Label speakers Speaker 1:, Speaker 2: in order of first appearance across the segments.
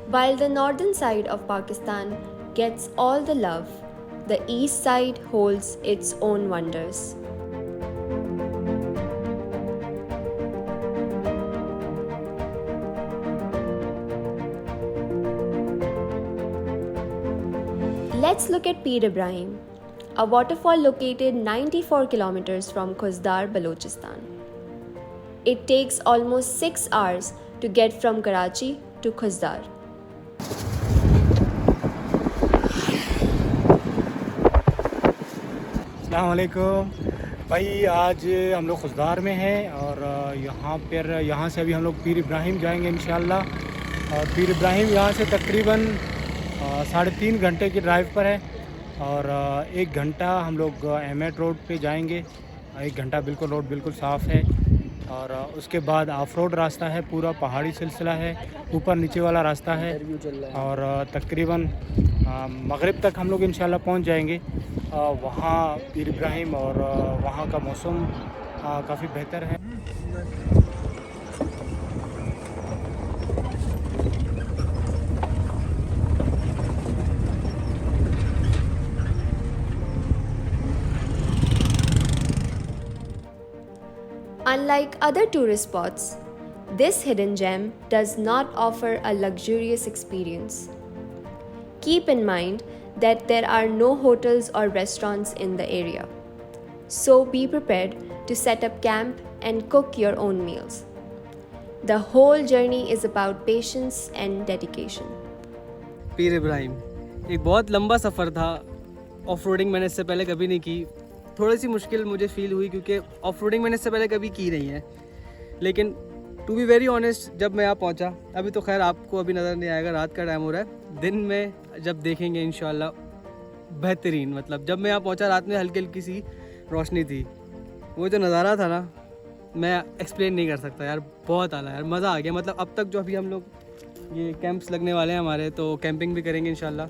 Speaker 1: While the northern side of Pakistan gets all the love, the east side holds its own wonders. Let's look at Pir Ibrahim, a waterfall located 94 kilometers from Khuzdar, Baluchistan. It takes almost 6 hours to get from Karachi to Khuzdar.
Speaker 2: अस्सलाम वालेकुम भाई, आज हम लोग खुशदार में हैं और यहाँ से अभी हम लोग पीर इब्राहिम जाएंगे इंशाल्लाह। और पीर इब्राहिम यहाँ से तकरीबन 3.5 घंटे की ड्राइव पर है और 1 घंटा हम लोग एमएट रोड पे जाएंगे। 1 घंटा बिल्कुल रोड बिल्कुल साफ़ है और उसके बाद ऑफ रोड रास्ता है, पूरा पहाड़ी सिलसिला है, ऊपर नीचे वाला रास्ता है और तकरीबन मगरिब तक हम लोग इंशाल्लाह पहुँच जाएंगे वहाँ पीर इब्राहिम। और वहाँ का मौसम काफ़ी बेहतर है।
Speaker 1: Unlike other tourist spots, this hidden gem does not offer a luxurious experience. Keep in mind that there are no hotels or restaurants in the area, so be prepared to set up camp and cook your own meals. The whole journey is about patience and dedication.
Speaker 3: पीर इब्राहिम एक बहुत लंबा सफ़र था। Off roading मैंने इससे पहले कभी नहीं की। थोड़ी सी मुश्किल मुझे फ़ील हुई क्योंकि ऑफ रोडिंग मैंने इससे पहले कभी की नहीं है। लेकिन टू बी वेरी ऑनेस्ट, जब मैं यहाँ पहुँचा, अभी तो खैर आपको अभी नज़र नहीं आएगा, रात का टाइम हो रहा है, दिन में जब देखेंगे इंशाल्लाह बेहतरीन। मतलब जब मैं यहाँ पहुँचा रात में हल्की हल्की सी रोशनी थी, वो जो नज़ारा था ना, मैं एक्सप्लेन नहीं कर सकता यार, बहुत आला यार, मज़ा आ गया। मतलब अब तक जो अभी हम लोग ये कैंप्स लगने वाले हैं हमारे, तो कैंपिंग भी करेंगे इंशाल्लाह।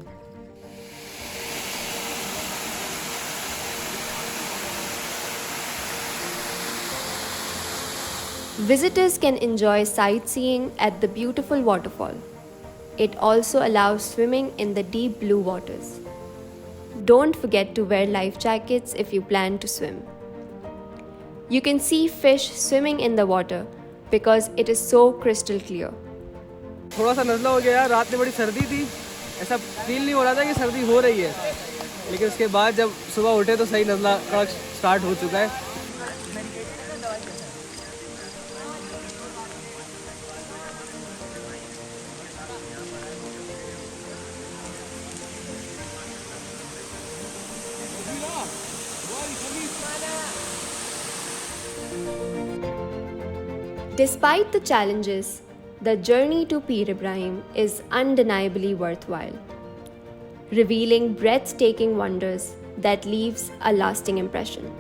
Speaker 1: Visitors can enjoy sightseeing at the beautiful waterfall. It also allows swimming in the deep blue waters. Don't forget to wear life jackets if you plan to swim. You can see fish swimming in the water because it is so crystal clear.
Speaker 3: थोड़ा सा नज़ला हो गया यार, रात में बड़ी सर्दी थी, ऐसा फील नहीं हो रहा था कि सर्दी हो रही है, लेकिन उसके बाद जब सुबह उठे तो सही नज़ला कड़क स्टार्ट हो चुका है।
Speaker 1: Despite the challenges, the journey to Pir Ibrahim is undeniably worthwhile, revealing breathtaking wonders that leaves a lasting impression.